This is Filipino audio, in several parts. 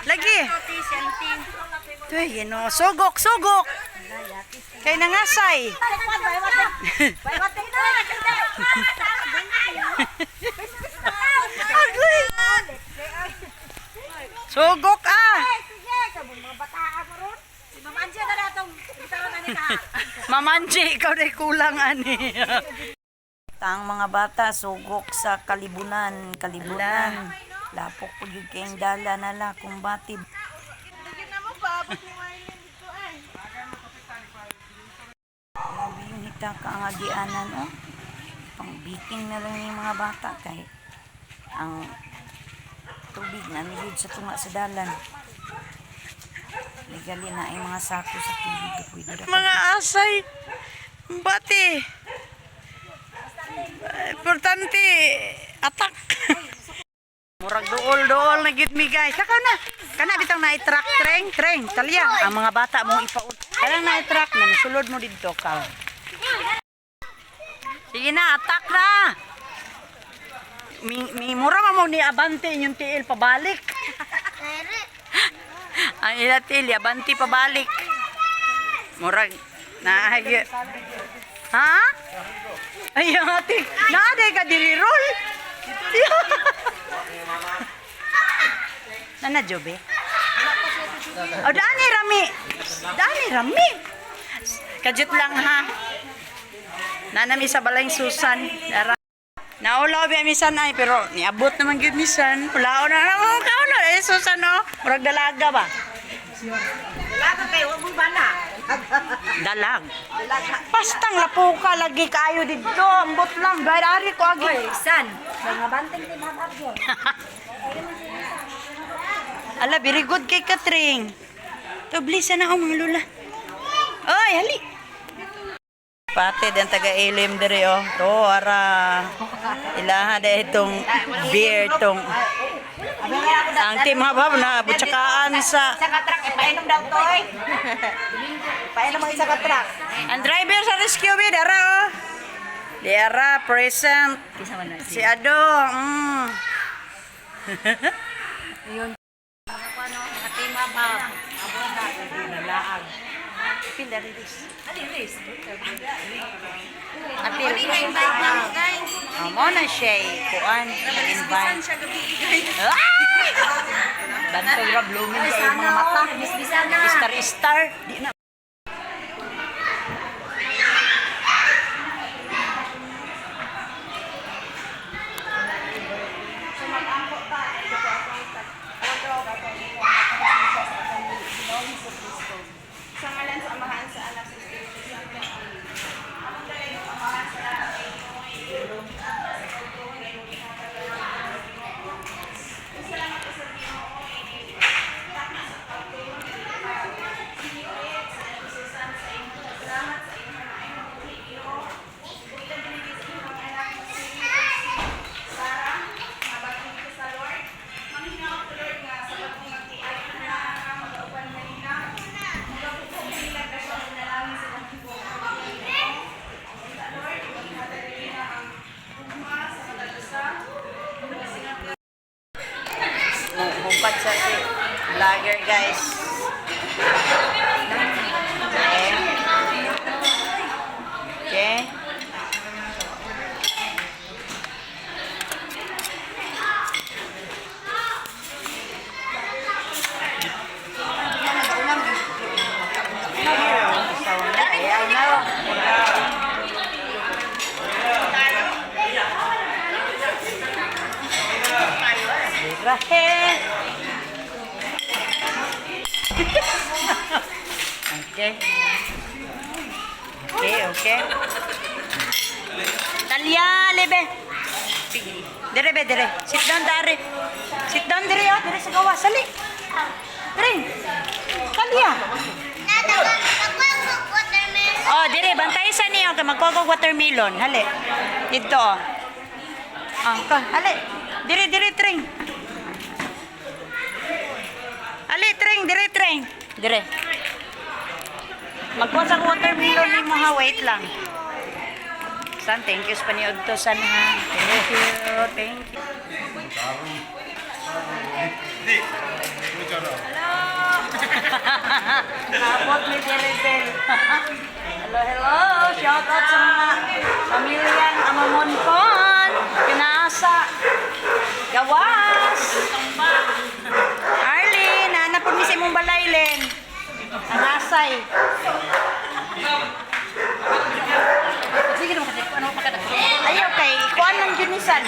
Lagi. Tuy, gino. Sugok, sugok. Kay nangasay. Sugok ah. Mamanji, ikaw na kulang ani. Tang mga bata sugok sa kalibunan. Lapok po yung kayong dala nala kung batib. Grabe yung hita ka ang agianan, oh. Pang biking na lang yung mga bata kay ang tubig na nilid sa tunga sa dalan. Ligali na yung mga sako sa tubig. Mga asay, bati. Importante, atak. Murag dool na gid mi guys. Saka na. Kana bitang na i-track treng. Talyang ang mga bata mo ipaut. Kanang na i-track na sulod mo didto ka. Sige na, atak na. Mi mura mo ni abante yung tiil pabalik. Ang ila tiil abante pabalik. Murag na ay. Ha? Ay, ate. Naaday ka diri roll. Nana Jobe? Oh, Dani Rami. Kajut lang ha. Nanami sa balayng susan. Naulaw biya misan ay pero niabot naman gyud misan. Ulaw na naman kaon na susan no. Murag dalaga ba? Dalaga kay wag mo bana. Dalag. Pastang lapuka lagi kayo dito. Ambot lang. Bayari ko agi. Oy, san. Mga banteng di mabagyo. Ala, very good kay Katring. Tublisa na ako mga lula. Oy, hali. Pate din taga-ilim diri oh. To, ara. Ilaha da itong beer tong. Ang team habab na butsakaan sa katrak, ipainom daw to eh. Ipainom ang isa katrak. ang driver sa rescue bid, ara oh. Di ara, present. Si Ado. Ayun. Mga team habab. Nalaag. Pinda rilis. Apil. Invite na mo guys. Mo na siya kuan. Invite. Bantog ra blooming sa iyong mga mata. Bisbisan na. Star. Di na. Sa ngalan sa Amahan, sa Anak, sa Espiritu Santo. Bumpat sa si vlogger guys. Okay. Rahel. Okay. Talia, lebe. Dire. Sit down, Dari. Sit down, Dire. Oh, dire sa gawa. Sali. Dire. Talia. Oh, dire. Bantay sa niyo. Magkogog watermelon. Hali. Dito, oh. Hali. Dire, Tring. Ali, Tring. Dire. Magkuha sa watermelon ni mo ha. Wait lang. San, thank you sa paniod to, San ha. Thank you. Nabot ni Jerebel. Hello, hello. Shout out sa mga pamilyang Amamonpon. Kinasa. Gawas. Arlene, hanap po ni sa imong balaylen. Anasay. Sige naman kasi, ano pa kada? Ayaw kay, ikuan ng Junisan.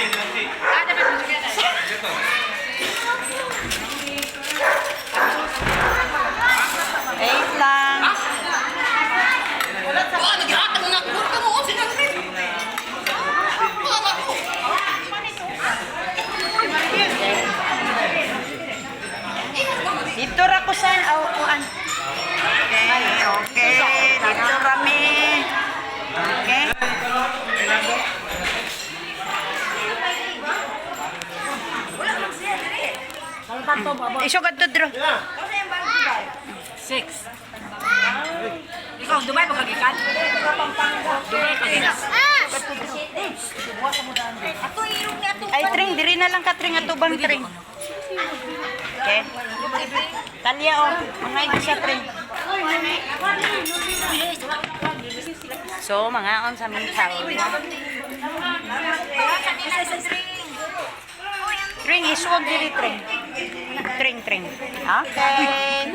Eight lang. Dito ra ko sa kuan. Okay, okay. Dito rami. Okay. Isugad to dro. 6. Ikaw, Dubai mo kagikan? Dubai kagikan. Ato irong ni ato. Ay, tring. Diri na lang ka, tring. Atubang tring. Okay. Talya, oh. Mga ito sa tring. So, mga on sa mintaw. Tring, isuwag diri, tring. Tring, tring. Okay.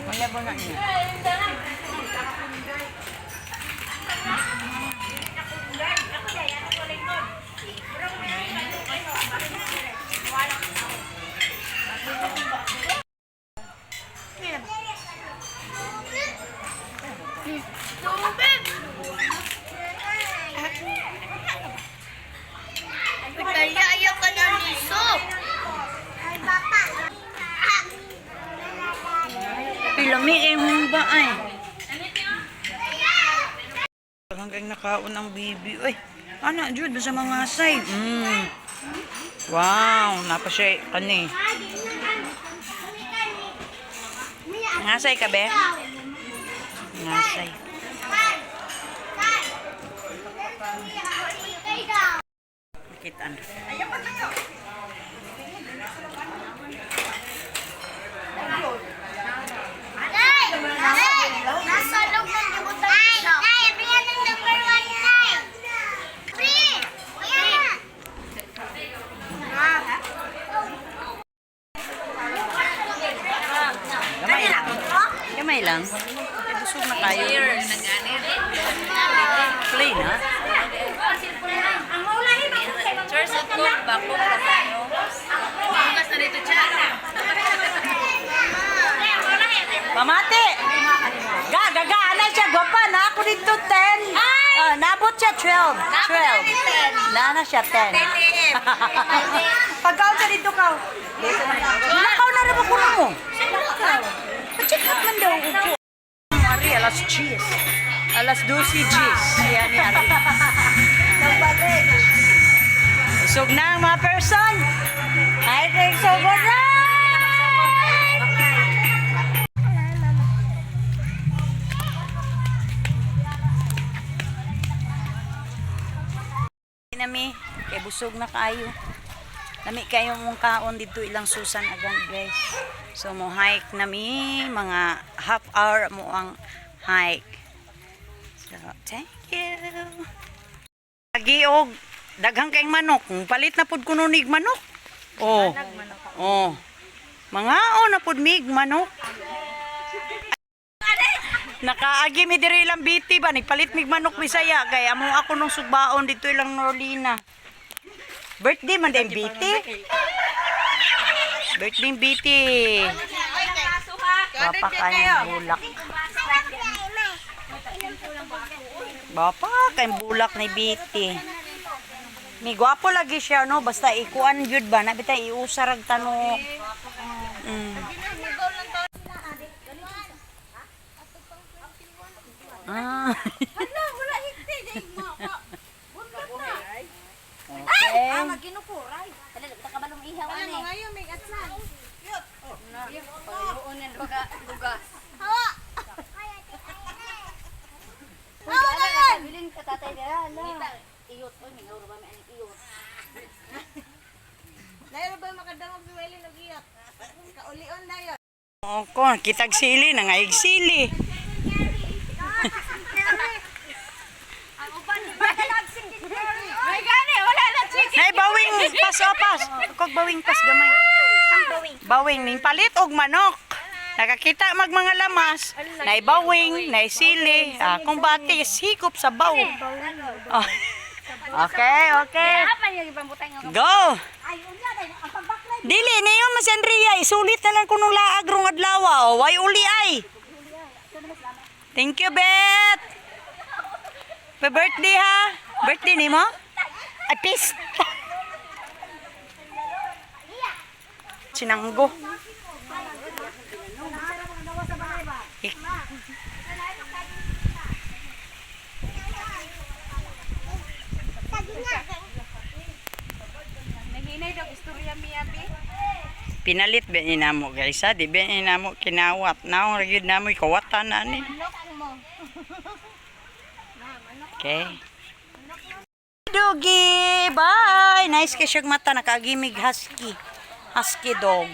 Wala ba na niya? Ayaw ka na liso. Pilami eh mo ba ay? Hanggang nakaon ang bibi. Uy, anak Jude sa mga side. Wow, napa siya kani. Ngasay ka be? Ngasay. Kitaan. Nasa loob ng libutan siya. Nay, bigyan ng number 1, Nay. Free! Ayan na. Gamay lang. Gamay lang. Busog na kayo. Plain ha? Church at Gold, bako ka tayo. Bukas na dito siya. Pamati! Gaga, ano siya? Gwapa na ako dito 10. Nabot siya 12. 12. Na siya 10. Pagkaon siya dito ka. Nakaw na rin ako mo. Pa-check up man daw upo. Ari, alas 10. Alas 12 Gs. Ayan ni Ari. Usog na ang mga person. I think so good na. Nami, kay busog na kayo. Nami kayo mong kaon dito ilang susan agang guys. So mo hike nami, mga half hour mo ang hike. So, thank you. Lagi og daghang kayong manok. Palit na pud kuno nig manok. Oh. Oh. Mga na pud mig manok. Nakaagi mi diri ilang biti ba nagpalit mig manok Bisaya kay amo ako nung sugbaon dito ilang Norlina. Birthday man din biti. Birthday biti. Bapa kayong bulak. Bapa kayong bulak ni biti. May gwapo lagi siya no basta ikuan jud ba na bitay iusarag tanok. Ah. Wala higti day mo. Okay. Maginukuray. Dali kita kabalong ihaw ani. Ano ngayon may atsan. Yut. Pagluon yan dugas. Hawa. Hawa na. Bilin ka tatay dira. Iyot oy may uro ba may ani iyot. Nairo ba makadangog si Wiley nag-iyak? Kaulion na yun. Oko, kitag sili, nangaig sili. Ang uban ni ba Ay gani, wala na chicken. Nay, bawing pas o pas. Kog bawing pas gamay. Ang bawing. Bawing ning palit og manok. Nakakita mag mga lamas. Nay bawing, nay sili. Kung batis, hikop sa baw. Oh. Okay, okay. Apa yung ipambutay nga? Go! Ay, unya dahil ang pagbaklay. Dili, niyo mas Andrea. Isulit na lang kunong laag rong adlaw. Way uli ay. Thank you, Bet. Pa-birthday ha. Birthday ni mo? Ay, peace. Sinanggo. Naghinay daw istorya miya bi. Pinalit ba ni namo guys ha? Di ba ni namo kinawat? Naong ragid namo ikawatan na ni. Okay. Doggy! Bye! Nice ka siyang mata. Nakagimig husky. Husky dog.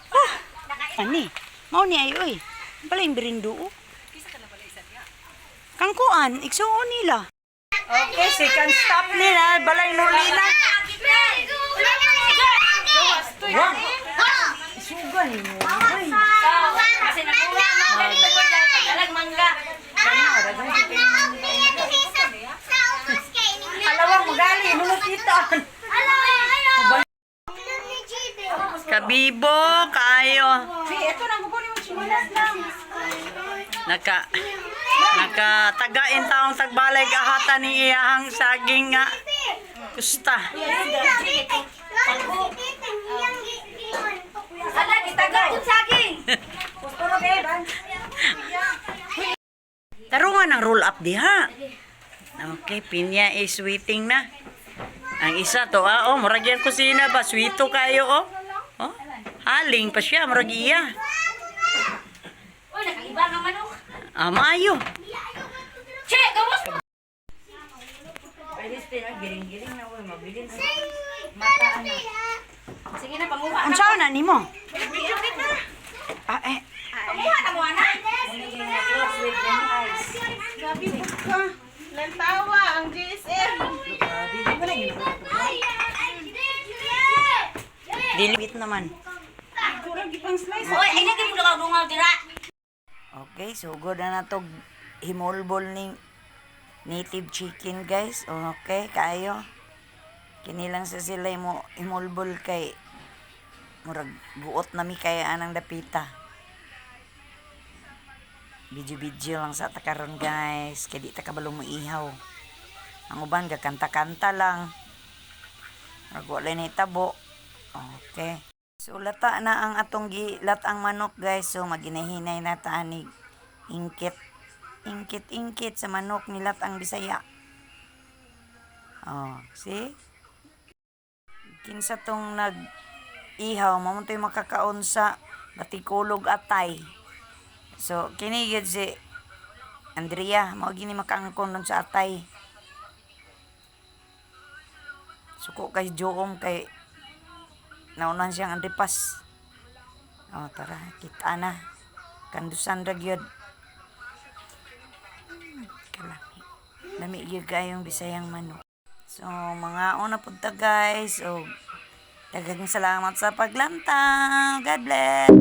Ah! Ani? Mau ni ay oy. Paling berindo. Kangkuan. Iksuon nila. Okay, second stop nila. Balay nulina. Wow! Isugan mo. Kasi nakuha na dali tungkol dalag mangga. Alawang magali. Hulot ito. Kabibo, kayo. Ito nang kukunin mo chinelas lang. Nakatagain taong tagbalay kahata ni iyahang saging nga. Kusta. Ala, gitaga yung saging. Pusturo beban. Tarungan ang roll up diha. Okay, pinya is waiting na. Ang isa to, murag yan kusina ba? Sweeto kayo, oh. Haling pa siya, murag iya. Uy, nakaiba nga manok. Mayo. Che, gawas. Giring-giring na, uy, mabilin. Sige na, panguha. Ang saan na ni mo? Video kita. Panguha na mo, anak. Grabe ka. Lantawa, ang GSM. Dilimit naman. Uy, ay naging mo dungaw dira. Okay, so good na to himolbol ni native chicken guys. Okay, kayo. Kinilang sa sila mo himolbol kay murag buot na mi kaya anang dapita. Video lang sa takaron guys. Kaya di ta kabalo mo ihaw. Ang uban gakanta-kanta lang. Murag wala na itabo. Okay. So, lata na ang atong gilat ang manok, guys. So, maginahinay na taanig. Ingkit. Ingkit sa manok nilat ang Bisaya. See? Kinsa tong nag-ihaw, mamuntoy makakaon sa batikulog atay. So, kinigid si Andrea, mao gini makangkon nun sa atay. Suko kay Joom kay naunan siyang andipas. Tara, kita na. Kandusan ra gyud. Kalami. Lami gyud kayong Bisayang manok. So, mga una punta guys. So, daghang salamat sa paglantaw. God bless.